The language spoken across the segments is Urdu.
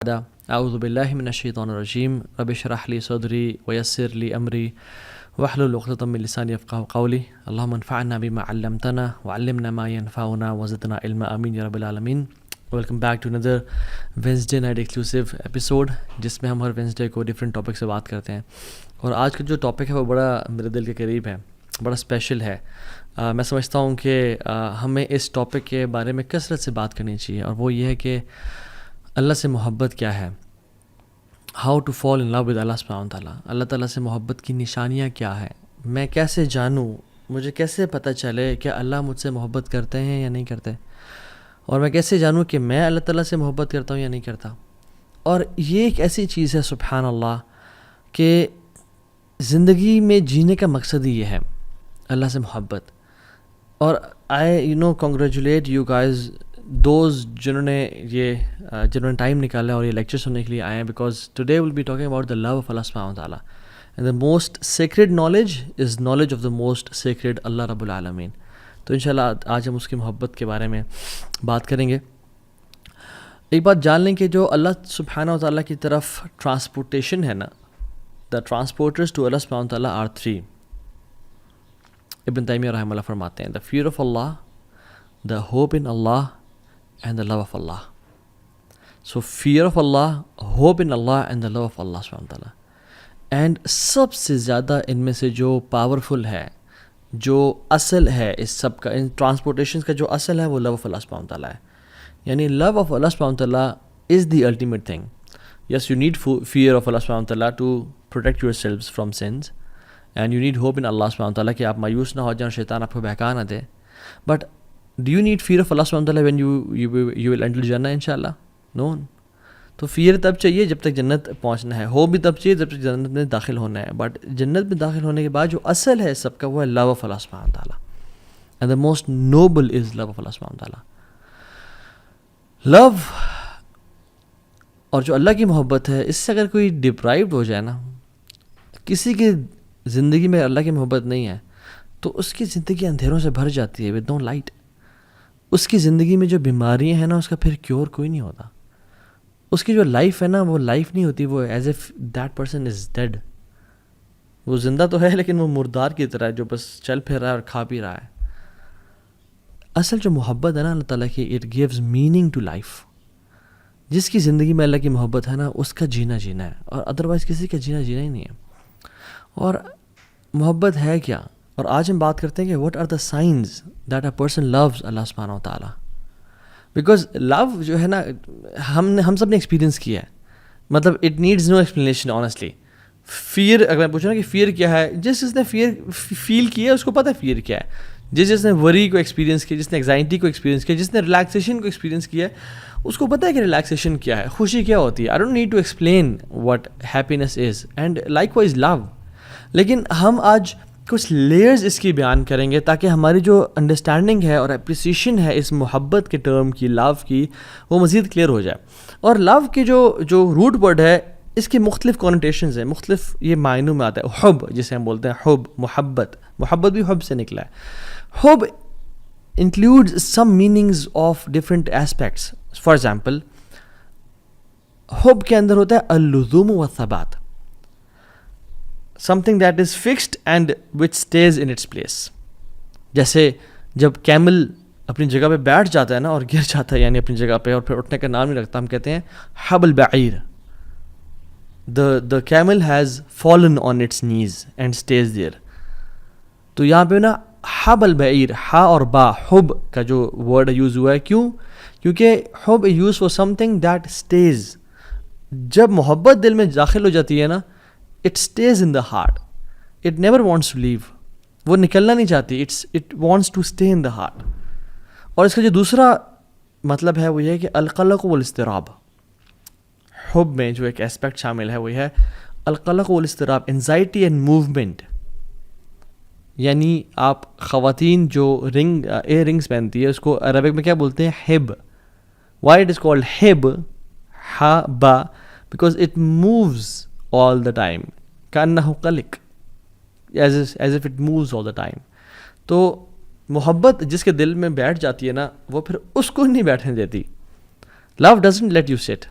اعوذ باللہ من الشیطان الرجیم رب اشرح لی صدری ویسر لی امری واحلل عقدۃ من لسانی یفقہوا قولی اللہم انفعنا بما علمتنا وعلمنا ما ينفعنا وزدنا علما آمین یا رب العالمین. Welcome back to another Wednesday night exclusive episode جس میں ہم ہر وینسڈے کو ڈفرینٹ ٹاپک سے بات کرتے ہیں. اور آج کا جو ٹاپک ہے وہ بڑا میرے دل کے قریب ہے, بڑا اسپیشل ہے. میں سمجھتا ہوں کہ ہمیں اس ٹاپک کے بارے میں کثرت سے بات کرنی چاہیے, اور وہ یہ ہے کہ اللہ سے محبت کیا ہے, how to fall in love with Allah سبحانہ وتعالیٰ. اللہ تعالیٰ سے محبت کی نشانیاں کیا ہیں, میں کیسے جانوں, مجھے کیسے پتہ چلے کہ اللہ مجھ سے محبت کرتے ہیں یا نہیں کرتے, اور میں کیسے جانوں کہ میں اللہ تعالیٰ سے محبت کرتا ہوں یا نہیں کرتا. اور یہ ایک ایسی چیز ہے سبحان اللہ کہ زندگی میں جینے کا مقصد ہی یہ ہے, اللہ سے محبت. اور I congratulate you guys those جنہوں نے ٹائم نکالا اور یہ لیکچر سننے کے لیے آئے ہیں, because today we'll be talking about the love of Allah سبحانہ وتعالیٰ. And the most sacred knowledge is knowledge of the most sacred Allah رب العالمین. تو انشاءاللہ آج ہم اس کی محبت کے بارے میں بات کریں گے. ایک بات جان لیں کہ جو اللہ سبحانہ وتعالیٰ کی طرف ٹرانسپورٹیشن ہے نا, دا ٹرانسپورٹرز ٹو اللہ سبحانہ وتعالیٰ آر 3. ابن تیمیہ رحمہ اللہ فرماتے ہیں, the fear of Allah, the hope in Allah, and the love of Allah. So fear of Allah, hope in Allah and the love of Allah subhanahu wa ta'ala. And سب سے زیادہ ان میں سے جو پاورفل ہے, جو اصل ہے اس سب کا, ان ٹرانسپورٹیشن کا جو اصل ہے وہ love of Allah subhanahu wa ta'ala ہے. یعنی love of Allah subhanahu wa ta'ala is the ultimate thing. Yes, you need fear of Allah subhanahu wa ta'ala to protect yourselves from sins, and you need hope in Allah subhanahu wa ta'ala کہ آپ مایوس نہ ہو جائیں, شیطان آپ کو بہکا نہ دے. But do you need fear of Allah subhanahu wa ta'ala when you will enter Jannah inshallah? No. تو فیئر تب چاہیے جب تک جنت پہنچنا ہے, ہو بھی تب چاہیے جب تک جنت میں داخل ہونا ہے. بٹ جنت میں داخل ہونے کے بعد جو اصل ہے سب کا وہ ہے love of Allah subhanahu wa ta'ala. And the most noble is love of Allah subhanahu wa ta'ala. love اور جو اللہ کی محبت ہے, اس سے اگر کوئی ڈپرائیوڈ ہو جائے نا, کسی کی زندگی میں اللہ کی محبت نہیں ہے تو اس کی زندگی اندھیروں سے بھر جاتی ہے, with no light. اس کی زندگی میں جو بیماریاں ہیں نا, اس کا پھر کیور کوئی نہیں ہوتا. اس کی جو لائف ہے نا, وہ لائف نہیں ہوتی, وہ as if that person is dead. وہ زندہ تو ہے لیکن وہ مردار کی طرح ہے جو بس چل پھر رہا ہے اور کھا پی رہا ہے. اصل جو محبت ہے نا اللہ تعالیٰ کی, it gives meaning to life. جس کی زندگی میں اللہ کی محبت ہے نا, اس کا جینا ہے, اور ادروائز کسی کا جینا ہی نہیں ہے. اور محبت ہے کیا, اور آج ہم بات کرتے ہیں کہ what are the signs that a person loves Allah سبحانہ وتعالیٰ. بیکاز لو جو ہے نا, ہم سب نے ایکسپیرینس کیا ہے, مطلب it needs no explanation honestly. Fair اگر میں پوچھوں نا کہ فیئر کیا ہے, جس نے فیئر فیل کیا ہے اس کو پتہ ہے فیئر کیا ہے. جس نے وری کو ایکسپیرینس کیا, جس نے ایگزائٹی کو ایکسپیرینس کیا, جس نے ریلیکسیشن کو ایکسپیرینس کیا ہے, اس کو پتہ ہے کہ ریلیکسیشن کیا ہے, خوشی کیا ہوتی ہے. I don't need to explain what happiness is, and likewise love. لیکن ہم آج کچھ لیئرز اس کی بیان کریں گے تاکہ ہماری جو انڈرسٹینڈنگ ہے اور اپریسیشن ہے اس محبت کے ٹرم کی, لو کی, وہ مزید کلیئر ہو جائے. اور لو کی جو روٹ ورڈ ہے, اس کی مختلف کونوٹیشنز ہیں, مختلف یہ معنوں میں آتا ہے. حب جسے ہم بولتے ہیں, حب, محبت بھی حب سے نکلا ہے. حب includes some meanings of different aspects. For example, حب کے اندر ہوتا ہے اللزوم والثبات, something that is fixed and which stays in its place. جیسے جب کیمل اپنی جگہ پہ بیٹھ جاتا ہے نا اور گر جاتا ہے, یعنی اپنی جگہ پہ, اور پھر اٹھنے کا نام نہیں رکھتا, ہم کہتے ہیں حب البعیر. the camel has fallen on its knees and stays there. تو یہاں پہ نا حب البعیر, ہا اور با, حب کا جو ورڈ یوز ہوا ہے, کیوں؟ کیونکہ حب use for something that stays. جب محبت دل میں داخل ہو جاتی ہے نا, it stays in the heart. It never wants to leave. وہ نکلنا نہیں چاہتی. It wants to stay in the heart. اور اس کا جو دوسرا مطلب ہے وہ یہ ہے کہ القلق والاضطراب. حب میں جو ایک اسپیکٹ شامل ہے وہ ہے القلق والاضطراب, انزائٹی اینڈ موومنٹ. یعنی آپ خواتین جو ایئر رنگس پہنتی ہے, اس کو عربک میں کیا بولتے ہیں؟ Hub. Why it is called hub, ہا با, because it moves all the time, کأنه قلق, as if it moves all the time. تو محبت جس کے دل میں بیٹھ جاتی ہے نا, وہ پھر اس کو نہیں بیٹھنے دیتی. Love doesn't let you sit.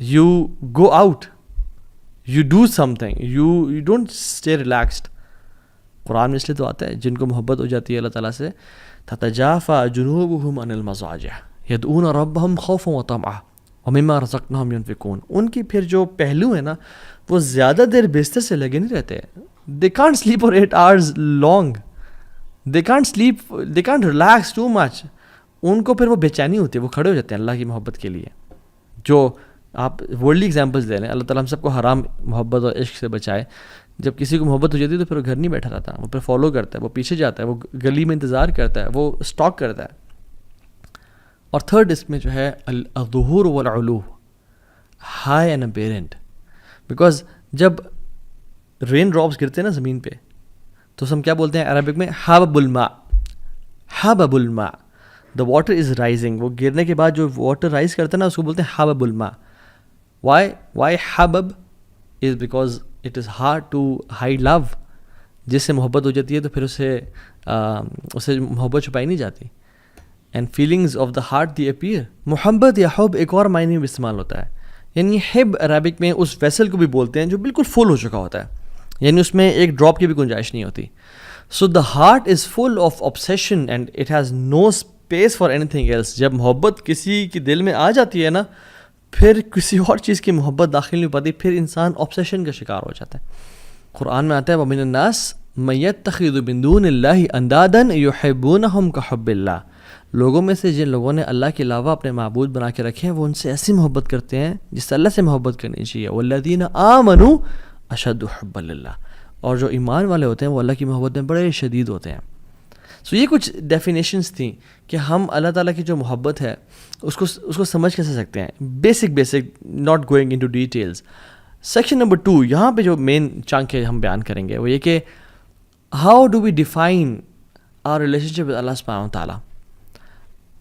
you go out, you do something, you don't stay relaxed. قرآن میں اس لیے تو آتا ہے جن کو محبت ہو جاتی ہے اللہ تعالیٰ سے تتجافى جنوبهم عن المضاجع يدعون ربهم خوفا وطمعا ومما رزقناهم ينفقون. ان کی پھر جو پہلو ہے نا وہ زیادہ دیر بستر سے لگے نہیں رہتے. they can't sleep for 8 hours long, they can't sleep, they can't relax too much. ان کو پھر وہ بے چینی ہوتی ہے, وہ کھڑے ہو جاتے ہیں اللہ کی محبت کے لیے. جو آپ ورلڈلی ایگزامپلس لے لیں, اللہ تعالیٰ ہم سب کو حرام محبت اور عشق سے بچائے. جب کسی کو محبت ہو جاتی ہے تو پھر وہ گھر نہیں بیٹھا رہتا, وہ پھر فالو کرتا ہے, وہ پیچھے جاتا ہے, وہ گلی میں انتظار کرتا ہے, وہ اسٹاک کرتا ہے. اور تھرڈ اس میں جو ہے الظہور والعلو, ہائی اینڈ اپیرنٹ. بیکاز جب رین ڈراپس گرتے ہیں نا زمین پہ تو ہم کیا بولتے ہیں عربک میں حبب الماء, حبب الماء, دا واٹر از رائزنگ. وہ گرنے کے بعد جو واٹر رائز کرتا ہے نا اس کو بولتے ہیں حبب الماء. وائی حبب is because it is hard to hide love. جس سے محبت ہو جاتی ہے تو پھر اسے محبت چھپائی نہیں جاتی. And feelings of the heart the appear. محبت یا حب ایک اور معنی میں استعمال ہوتا ہے. یعنی حب عربک میں اس ویسل کو بھی بولتے ہیں جو بالکل فل ہو چکا ہوتا ہے, یعنی اس میں ایک ڈراپ کی بھی گنجائش نہیں ہوتی. So the heart is full of obsession and it has no space for anything else. جب محبت کسی کے دل میں آ جاتی ہے نا پھر کسی اور چیز کی محبت داخل نہیں ہو پاتی, پھر انسان obsession کا شکار ہو جاتا ہے. قرآن میں آتا ہے وَمِنَ النَّاسِ مَن يَتَّخِذُ مِن دُونِ اللَّهِ أَندَادًا يُحِبُّونَهُمْ كَحُبِّ اللَّهِ. لوگوں میں سے جن لوگوں نے اللہ کے علاوہ اپنے معبود بنا کے رکھے ہیں وہ ان سے ایسی محبت کرتے ہیں جس سے اللہ سے محبت کرنی چاہیے. وَالَّذِينَ آمَنُوا أَشَدُّ حُبًّا لِلَّهِ. اور جو ایمان والے ہوتے ہیں وہ اللہ کی محبت میں بڑے شدید ہوتے ہیں. سو یہ کچھ ڈیفینیشنس تھیں کہ ہم اللہ تعالیٰ کی جو محبت ہے اس کو سمجھ کیسے سکتے ہیں. Basic not going into details. Section number 2 یہاں پہ جو مین چنک ہے ہم بیان کریں گے وہ یہ کہ how do we define our relationship with Allah سبحانہ و تعالیٰ.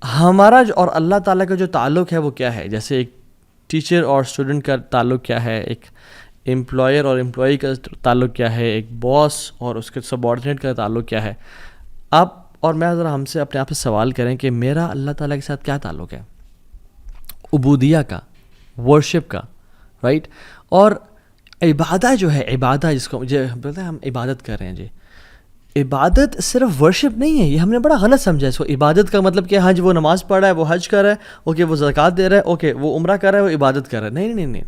ہمارا اور اللہ تعالیٰ کا جو تعلق ہے وہ کیا ہے. جیسے ایک ٹیچر اور اسٹوڈنٹ کا تعلق کیا ہے, ایک امپلائر اور امپلائی کا تعلق کیا ہے, ایک باس اور اس کے سبارڈینیٹ کا تعلق کیا ہے. آپ اور میں ذرا ہم سے اپنے آپ سے سوال کریں کہ میرا اللہ تعالیٰ کے ساتھ کیا تعلق ہے. عبودیہ کا, ورشپ کا, رائٹ. اور عبادت جو ہے, عبادت جس کو مجھے بولتے ہیں ہم عبادت کر رہے ہیں جی, عبادت صرف ورشپ نہیں ہے. یہ ہم نے بڑا غلط سمجھا اس کو. عبادت کا مطلب کہ ہاں جی وہ نماز پڑھ رہا ہے, وہ حج کر رہا ہے, اوکے وہ زکوٰۃ دے رہا ہے, اوکے وہ عمرہ کر رہا ہے, وہ عبادت کر رہا ہے. نہیں.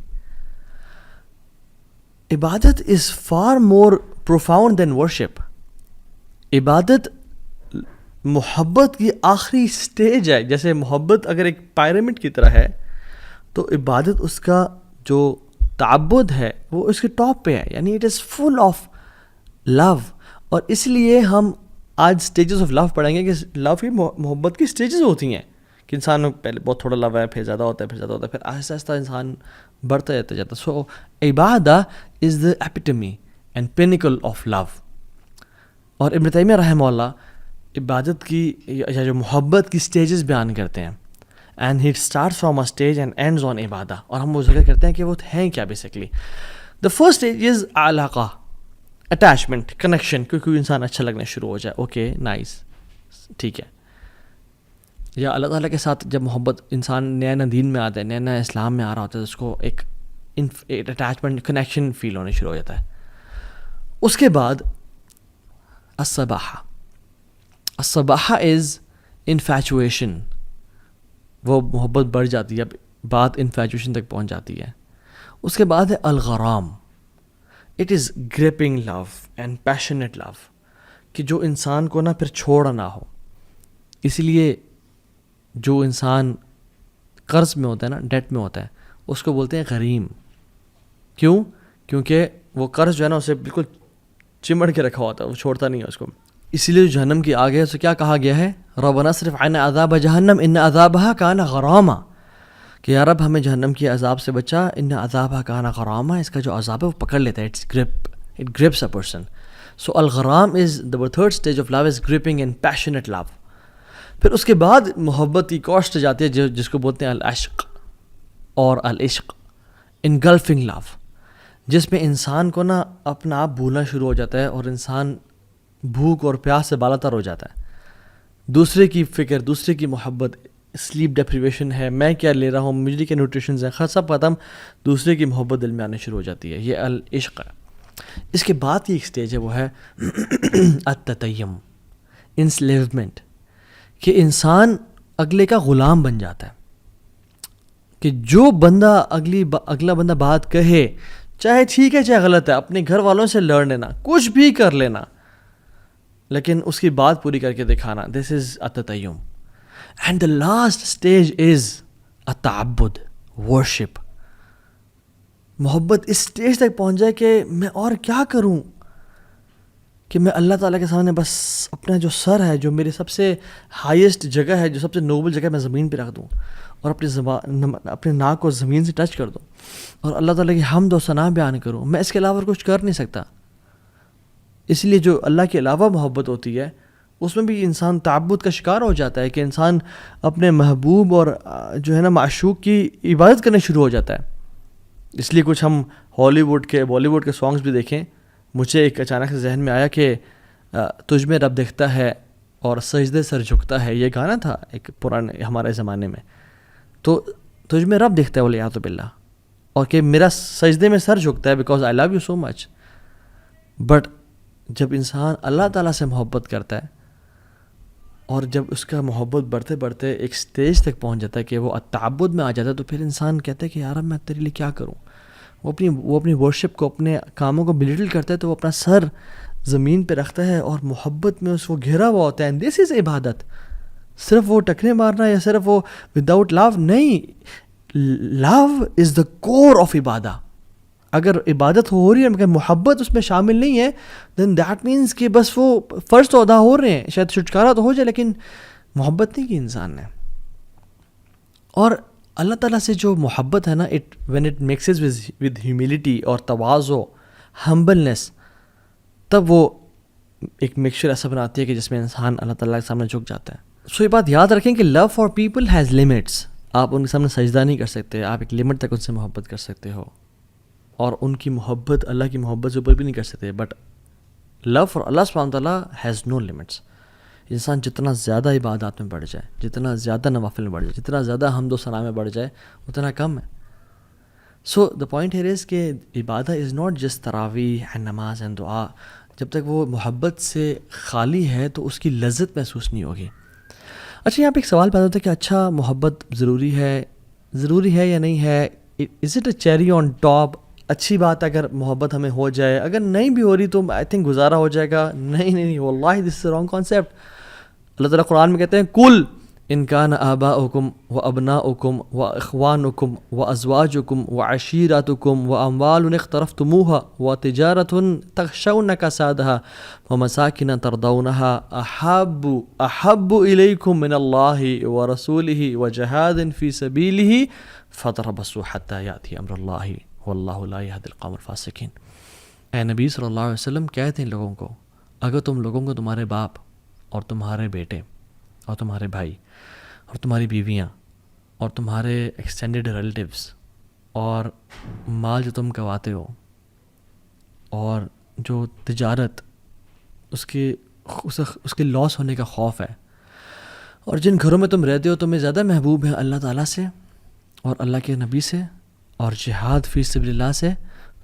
عبادت is far more profound than worship. عبادت محبت کی آخری سٹیج ہے. جیسے محبت اگر ایک پیرامڈ کی طرح ہے تو عبادت اس کا جو تعبد ہے وہ اس کے ٹاپ پہ ہے, یعنی اٹ از فل آف لو. اور اس لیے ہم آج اسٹیجز آف لو پڑھیں گے کہ لو کی محبت کی اسٹیجز ہوتی ہیں کہ انسان پہلے بہت تھوڑا لو ہے, پھر زیادہ ہوتا ہے, پھر آہستہ آہستہ انسان بڑھتا جاتا ہے. سو عبادہ از دا ایپیٹمی اینڈ پینیکل آف لو. اور ابن تیمیہ رحمہ اللہ عبادت کی یا جو محبت کی اسٹیجز بیان کرتے ہیں, and he starts from a stage and ends on عبادہ. اور ہم وہ ذکر کرتے ہیں کہ وہ ہیں کیا basically. The first stage is علاقہ, اٹیچمنٹ, کنیکشن. کوئی انسان اچھا لگنا شروع ہو جائے, اوکے نائس, ٹھیک ہے. یا اللہ تعالیٰ کے ساتھ جب محبت انسان نیا دین میں آتا ہے, نیا اسلام میں آ رہا ہوتا ہے, اس کو ایک اٹیچمنٹ, کنیکشن فیل ہونے شروع ہو جاتا ہے. اس کے بعد الصباحہ از انفیچویشن. وہ محبت بڑھ جاتی ہے, اب بات انفیچویشن تک پہنچ جاتی ہے. اس کے بعد ہے الغرام. It is gripping love and passionate love, کہ جو انسان کو نہ پھر چھوڑا نہ ہو. اس لیے جو انسان قرض میں ہوتا ہے نا, ڈیٹ میں ہوتا ہے, اس کو بولتے ہیں غریم. کیوں؟ کیونکہ وہ قرض جو ہے نا اسے بالکل چمڑ کے رکھا ہوتا ہے, وہ چھوڑتا نہیں ہے اس کو. اسی لیے جو جہنم کی آگ ہے اسے کیا کہا گیا ہے, ربنا اصرف عنا عذاب جہنم ان عذابها کان غراما, کہ یا رب ہمیں جہنم کی عذاب سے بچا, ان عذابها کان غراما. اس کا جو عذاب ہے وہ پکڑ لیتا ہے, it grips a person. So الغرام is the third stage of love is gripping and passionate love. پھر اس کے بعد محبت کی کوسٹ جاتی ہے جس کو بولتے ہیں العشق اور العشق, engulfing love, جس میں انسان کو نا اپنا آپ بھولنا شروع ہو جاتا ہے اور انسان بھوک اور پیاس سے بالاتر ہو جاتا ہے. دوسرے کی فکر, دوسرے کی محبت, سلیپ ڈیپریویشن ہے، میں کیا لے رہا ہوں، مجھے کیا نیوٹریشنز ہیں، سب ختم، دوسرے کی محبت دل میں آنے شروع ہو جاتی ہے. یہ العشق ہے. اس کے بعد کی ایک سٹیج ہے، وہ ہے التتیم، انسلیومنٹ، کہ انسان اگلے کا غلام بن جاتا ہے، کہ جو بندہ اگلا بندہ بات کہے، چاہے ٹھیک ہے چاہے غلط ہے، اپنے گھر والوں سے لڑ لینا، کچھ بھی کر لینا، لیکن اس کی بات پوری کر کے دکھانا. دس از التتیم. And the last stage is التعبد، ورشپ. محبت اس اسٹیج تک پہنچ جائے کہ میں اور کیا کروں، کہ میں اللہ تعالیٰ کے سامنے بس اپنا جو سر ہے، جو میری سب سے ہائیسٹ جگہ ہے، جو سب سے نوبل جگہ، میں زمین پہ رکھ دوں اور اپنے ناک کو زمین سے ٹچ کر دوں اور اللہ تعالیٰ کی حمد و ثنا بیان کروں. میں اس کے علاوہ کچھ کر نہیں سکتا. اس لیے جو اللہ کے علاوہ محبت ہوتی ہے اس میں بھی انسان تعبد کا شکار ہو جاتا ہے، کہ انسان اپنے محبوب اور جو ہے نا معشوق کی عبادت کرنے شروع ہو جاتا ہے. اس لیے کچھ ہم ہالی ووڈ کے بالی ووڈ کے سانگس بھی دیکھیں. مجھے ایک اچانک سے ذہن میں آیا کہ تجھ میں رب دیکھتا ہے اور سجدے سر جھکتا ہے، یہ گانا تھا ایک پرانے ہمارے زمانے میں. تو تجھ میں رب دیکھتا ہے ولیعذ باللہ، اور کہ میرا سجدے میں سر جھکتا ہے because I love you so much. But جب انسان اللہ تعالیٰ سے محبت کرتا ہے اور جب اس کا محبت بڑھتے بڑھتے ایک سٹیج تک پہنچ جاتا ہے کہ وہ تعبد میں آ جاتا ہے، تو پھر انسان کہتا ہے کہ یار اب میں تیرے لیے کیا کروں. وہ اپنی ورشپ کو، اپنے کاموں کو بلیٹل کرتا ہے، تو وہ اپنا سر زمین پہ رکھتا ہے اور محبت میں اس کو گھرا ہوا ہوتا ہے. اینڈ دس از عبادت. صرف وہ ٹکرے مارنا یا صرف وہ وداؤٹ لو نہیں. لو از دا کور آف عبادہ. اگر عبادت ہو رہی ہے مگر محبت اس میں شامل نہیں ہے، دین دیٹ مینس کہ بس وہ فرض تو ادا ہو رہے ہیں، شاید چھٹکارا تو ہو جائے لیکن محبت نہیں کی انسان نے. اور اللہ تعالیٰ سے جو محبت ہے نا، when it mixes with humility اور تواضع، ہمبلنس، تب وہ ایک مکسچر ایسا بناتی ہے کہ جس میں انسان اللہ تعالیٰ کے سامنے جھک جاتا ہے. سو یہ بات یاد رکھیں کہ love for people has limits. آپ ان کے سامنے سجدہ نہیں کر سکتے، آپ ایک لمٹ تک ان سے محبت کر سکتے ہو، اور ان کی محبت اللہ کی محبت سے اوپر بھی نہیں کر سکتے. بٹ لو فار اللہ سبحانہ تعالیٰ ہیز نو لمٹس. انسان جتنا زیادہ عبادات میں بڑھ جائے، جتنا زیادہ نوافل میں بڑھ جائے، جتنا زیادہ حمد و ثنا میں بڑھ جائے، اتنا کم ہے. سو دا پوائنٹ ہیئر از کہ عبادت از ناٹ جسٹ تراویح اینڈ نماز اینڈ دعا. جب تک وہ محبت سے خالی ہے تو اس کی لذت محسوس نہیں ہوگی. اچھا، یہاں پہ ایک سوال پیدا ہوتا ہے کہ اچھا محبت ضروری ہے یا نہیں ہے؟ Is it a cherry on top? اچھی بات اگر محبت ہمیں ہو جائے، اگر نہیں بھی ہو رہی تو آئی تھنک گزارا ہو جائے گا. نہیں واللہ دس از اے رانگ کانسیپٹ. اللہ تعالیٰ قرآن میں کہتے ہیں کل ان کان آباؤکم و ابناؤکم و اخوانکم و ازواجکم و عشیرتکم و اموال اقترفتموها و تجارت تخشون کسادها و مساکن ترضونها احب الیکم من اللہ و رسولہ و جہاد فی سبیلہ فتربصوا حتی یأتی امر اللہ واللہ لا یہدی القوم الفاسقین. اے نبی صلی اللہ علیہ وسلم کہتے ہیں لوگوں کو، اگر تم لوگوں کو تمہارے باپ اور تمہارے بیٹے اور تمہارے بھائی اور تمہاری بیویاں اور تمہارے ایکسٹینڈڈ ریلیٹیوز اور مال جو تم کماتے ہو اور جو تجارت اس کے لاس ہونے کا خوف ہے، اور جن گھروں میں تم رہتے ہو تمہیں زیادہ محبوب ہیں اللہ تعالیٰ سے اور اللہ کے نبی سے اور جہاد فی سبیل اللہ سے،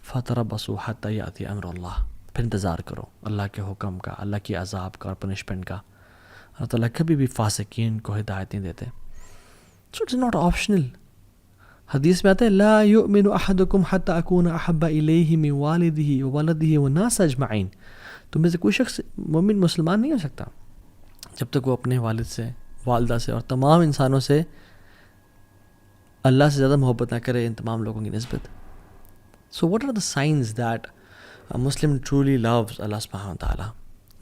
فتربصوا حتی یأتی امر اللہ، پھر انتظار کرو اللہ کے حکم کا، اللہ کی عذاب کا اور پنشمنٹ کا. اللہ تعالیٰ کبھی بھی فاسقین کو ہدایت نہیں دیتے. So it's not optional. حدیث میں آتا ہے لا یؤمن احدکم حتی اکون احب الیہ من والدہ وولدہ والناس اجمعین. تم میں سے کوئی شخص مومن مسلمان نہیں ہو سکتا جب تک وہ اپنے والد سے، والدہ سے اور تمام انسانوں سے اللہ سے زیادہ محبت نہ کرے ان تمام لوگوں کی نسبت. So what are the signs that Muslim truly loves Allah سبحانہ وتعالیٰ؟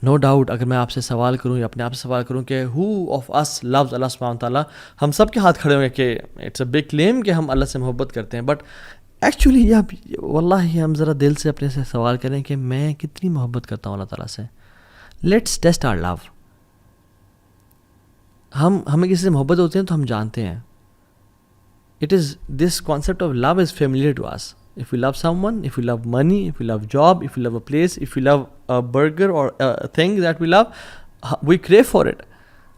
نو ڈاؤٹ اگر میں آپ سے سوال کروں یا اپنے آپ سے سوال کروں کہ ہو آف اس لوز اللہ سبحانہ وتعالیٰ، ہم سب کے ہاتھ کھڑے ہوں گے کہ اٹس اے بگ کلیم کہ ہم اللہ سے محبت کرتے ہیں. بٹ ایکچولی واللہ ہم ذرا دل سے اپنے سے سوال کریں کہ میں کتنی محبت کرتا ہوں اللہ تعالیٰ سے. لیٹس ٹیسٹ آور لو. ہمیں کسی سے محبت ہوتی ہے تو ہم جانتے ہیں. It is this concept of love is familiar to us. If we love someone, if we love money, if we love job, if we love a place, if we love a burger or a thing that we love, we crave for it.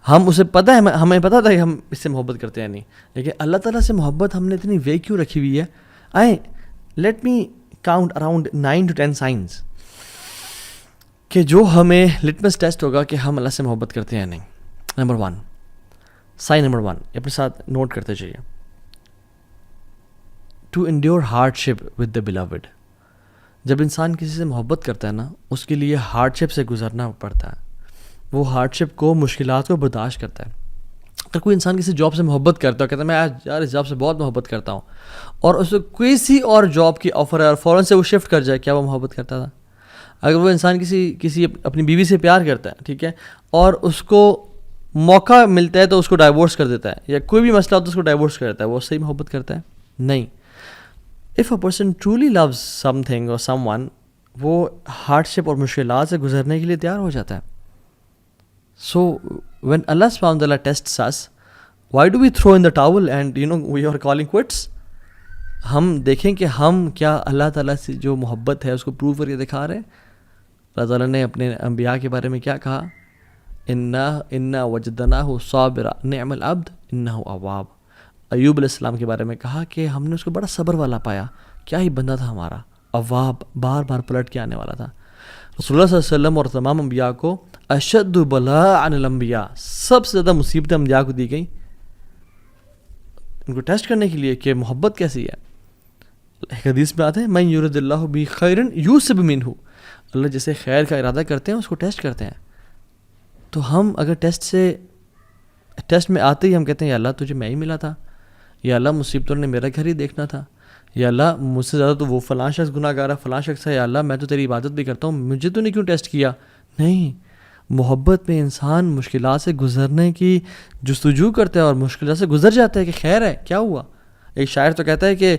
ہم اسے پتہ ہے، ہمیں پتہ تھا کہ ہم اس سے محبت کرتے ہیں نہیں، لیکن اللہ تعالیٰ سے محبت ہم نے اتنی وے کیوں رکھی ہوئی ہے. آئیں let me count around 9 to 10 science کہ جو ہمیں لٹمس ٹیسٹ ہوگا کہ ہم اللہ سے محبت کرتے ہیں نہیں. نمبر 1، سائن نمبر 1 اپنے ساتھ نوٹ کرتے چاہیے، to endure hardship with the beloved. جب انسان کسی سے محبت کرتا ہے نا، اس کے لیے ہارڈ شپ سے گزرنا پڑتا ہے، وہ ہارڈ شپ کو، مشکلات کو برداشت کرتا ہے. اگر کوئی انسان کسی جاب سے محبت کرتا ہے، کہتا ہے میں آج یار اس جاب سے بہت محبت کرتا ہوں، اور اس کو کسی اور جاب کی آفر ہے اور فوراً سے وہ شفٹ کر جائے، کیا وہ محبت کرتا تھا؟ اگر وہ انسان کسی اپنی بیوی سے پیار کرتا ہے، ٹھیک ہے، اور اس کو موقع ملتا ہے تو اس کو ڈائیورس کر دیتا ہے، یا کوئی بھی مسئلہ ہوتا ہے اس کو ڈائیورس کر دیتا ہے، وہ صحیح محبت کرتا ہے؟ نہیں. If a person truly loves something اور سم ون، وہ ہارڈ شپ اور مشکلات سے گزرنے کے لیے تیار ہو جاتا ہے. So when Allah subhanahu wa ta'ala tests us, why do we throw in the towel and we are calling quits? ہم دیکھیں کہ ہم کیا اللہ تعالیٰ سے جو محبت ہے اس کو پروو کر کے دکھا رہے ہیں. اللہ تعالیٰ نے اپنے انبیاء کے بارے میں کیا کہا؟ انا وجدناہ صابرا نعم العبد انہ اواب. ایوب علیہ السلام کے بارے میں کہا کہ ہم نے اس کو بڑا صبر والا پایا، کیا ہی بندہ تھا ہمارا، اواب، بار بار پلٹ کے آنے والا تھا. رسول اللہ صلی اللہ علیہ وسلم اور تمام انبیاء کو اشد بلاء عن الانبیاء، سب سے زیادہ مصیبتیں انبیاء کو دی گئیں، ان کو ٹیسٹ کرنے کے لیے کہ محبت کیسی ہے. ایک حدیث میں آتا ہے من یرد اللہ بہ خیرا یوسب منہ، اللہ جیسے خیر کا ارادہ کرتے ہیں اس کو ٹیسٹ کرتے ہیں. تو ہم اگر ٹیسٹ میں آتے ہی ہم کہتے ہیں یا اللہ تجھے میں ہی ملا تھا، یا اللہ مصیبتوں نے میرا گھر ہی دیکھنا تھا، یا اللہ مجھ سے زیادہ تو وہ فلاں شخص گناہ گار ہے، فلاں شخص ہے، یا اللہ میں تو تیری عبادت بھی کرتا ہوں، مجھے تو نہیں کیوں ٹیسٹ کیا؟ نہیں، محبت میں انسان مشکلات سے گزرنے کی جستجو کرتا ہے اور مشکلات سے گزر جاتا ہے کہ خیر ہے، کیا ہوا. ایک شاعر تو کہتا ہے کہ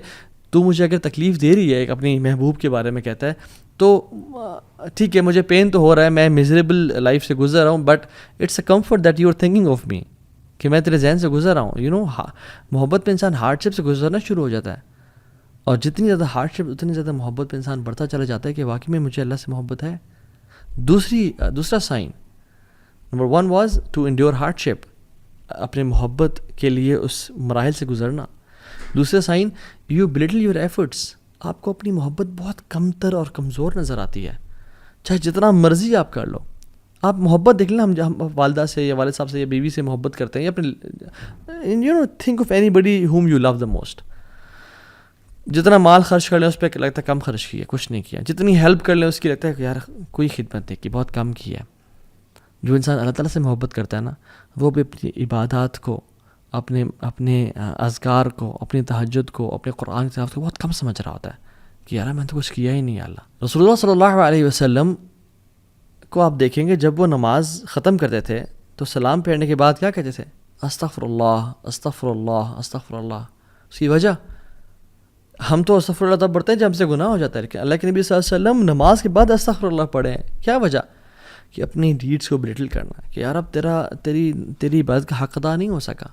تو مجھے اگر تکلیف دے رہی ہے، ایک اپنی محبوب کے بارے میں کہتا ہے، تو ٹھیک ہے مجھے پین تو ہو رہا ہے، میں میزریبل لائف سے گزر رہا ہوں، but it's a comfort that you are thinking of me, کہ میں تیرے ذہن سے گزر رہا ہوں. محبت پہ انسان ہارڈ شپ سے گزرنا شروع ہو جاتا ہے، اور جتنی زیادہ ہارڈ شپ اتنی زیادہ محبت پہ انسان بڑھتا چلا جاتا ہے کہ واقعی میں مجھے اللہ سے محبت ہے. دوسرا sign number 1 was to endure hardship, اپنے محبت کے لیے اس مراحل سے گزرنا. دوسرا sign, you belittle your efforts, آپ کو اپنی محبت بہت کمتر اور کمزور نظر آتی ہے، چاہے جتنا مرضی آپ کر لو. آپ محبت دیکھ لیں، ہم والدہ سے یا والد صاحب سے یا بیوی سے محبت کرتے ہیں، یا اپنے think of anybody whom you love the most, جتنا مال خرچ کر لیں اس پہ لگتا ہے کم خرچ کیا، کچھ نہیں کیا، جتنی ہیلپ کر لیں اس کی لگتا ہے کہ یار کوئی خدمت نہیں کی، بہت کم کی ہے. جو انسان اللہ تعالیٰ سے محبت کرتا ہے نا، وہ بھی اپنی عبادات کو، اپنے اذکار کو، اپنی تہجد کو، اپنے قرآن کی تلاوت کو بہت کم سمجھ رہا ہوتا ہے کہ یار میں نے تو کچھ کیا ہی نہیں. اللہ رسول اللہ صلی اللہ علیہ وسلم کو آپ دیکھیں گے جب وہ نماز ختم کرتے تھے تو سلام پھیرنے کے بعد کیا کہتے تھے؟ استغفر اللہ استغفر اللہ استغفر اللہ. اس کی وجہ، ہم تو استغفر اللہ تب پڑھتے ہیں جب ہم سے گناہ ہو جاتا ہے، لیکن اللہ کے نبی صلی اللہ علیہ وسلم نماز کے بعد استغفر اللہ پڑھے ہیں. کیا وجہ؟ کہ اپنی ڈیڈس کو بلٹل کرنا، کہ یار اب تیری عبادت کا حق ادا نہیں ہو سکا،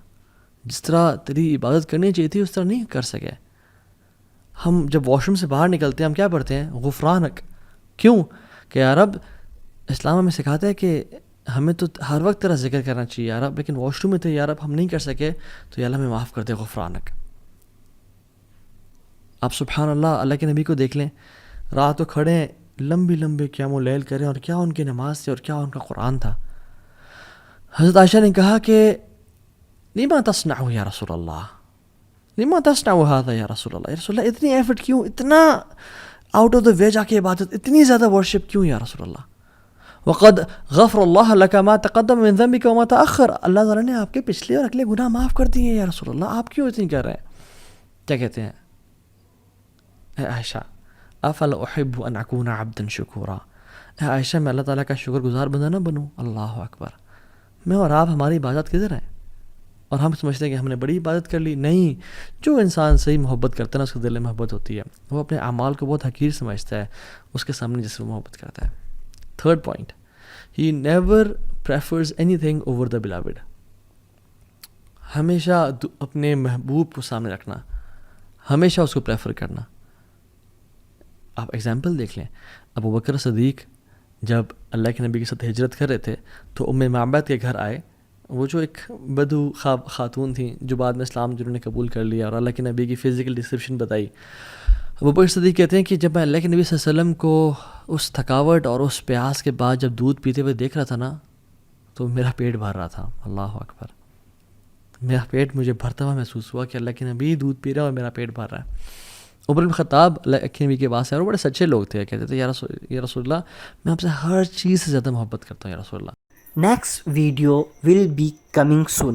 جس طرح تیری عبادت کرنی چاہیے تھی اس طرح نہیں کر سکے. ہم جب واش روم سے باہر نکلتے ہیں ہم کیا پڑھتے ہیں؟ غفرانک. کیوں؟ کہ یار اب اسلام ہمیں سکھاتا ہے کہ ہمیں تو ہر وقت تیرا ذکر کرنا چاہیے یار اب، لیکن واش روم میں تھے یار اب ہم نہیں کر سکے تو یا اللہ ہمیں معاف کر دے، غفرانک. آپ سبحان اللہ، اللہ کے نبی کو دیکھ لیں، رات کو کھڑے ہیں، لمبی قیام اللیل کریں، اور کیا ان کی نماز تھی اور کیا ان کا قرآن تھا. حضرت عائشہ نے کہا کہ لما تصنع یا رسول اللہ، لما تصنع هذا یا رسول اللہ، یا رسول اللہ اتنی ایفرٹ کیوں، اتنا آؤٹ آف دا وے جا کے عبادت، اتنی زیادہ ورشپ کیوں یا رسول اللہ؟ وقد غفر اللہ لک ما تقدم من ذنبک وما تأخر، اللہ تعالیٰ نے آپ کے پچھلے اور اگلے گناہ معاف کر دیے یا رسول اللہ، آپ کیوں اتنی کر رہے ہیں؟ کیا کہتے ہیں؟ اے عائشہ افلا احب ان اکون عبدا شکورا، اے عائشہ میں اللہ تعالیٰ کا شکر گزار بندہ نہ بنوں؟ اللہ اکبر. میں اور آپ، ہماری عبادت کدھر ہے؟ اور ہم سمجھتے ہیں کہ ہم نے بڑی عبادت کر لی. نہیں، جو انسان صحیح محبت کرتا ہے نا، اس کے دل میں محبت ہوتی ہے، وہ اپنے اعمال کو بہت حقیر سمجھتا ہے اس کے سامنے جس سے وہ محبت کرتا ہے. Third point, he never prefers any thing over the beloved. ہمیشہ اپنے محبوب کو سامنے رکھنا، ہمیشہ اس کو پریفر کرنا. آپ ایگزامپل دیکھ لیں، ابو بکر صدیق جب اللہ کے نبی کے ساتھ ہجرت کر رہے تھے تو ام معبد کے گھر آئے، وہ جو ایک بدو خاتون تھیں جو بعد میں اسلام جنہوں نے قبول کر لیا اور اللہ کے نبی کی فزیکل ڈسکرپشن بتائی، ابو بکر صدیق کہتے ہیں کہ جب میں اللہ کے نبی صلی اللہ علیہ وسلم کو اس تھکاوٹ اور اس پیاس کے بعد جب دودھ پیتے ہوئے دیکھ رہا تھا نا تو میرا پیٹ بھر رہا تھا. اللہ اکبر. میرا پیٹ مجھے بھرتا ہوا محسوس ہوا کہ اللہ کے نبی دودھ پی رہا ہے اور میرا پیٹ بھر رہا ہے. عمر بن خطاب اللہ کے نبی کے پاس ہے اور بڑے سچے لوگ تھے، کہتے تھے یا رسول اللہ میں آپ سے ہر چیز سے زیادہ محبت کرتا ہوں یا رسول اللہ. Next video will be coming soon.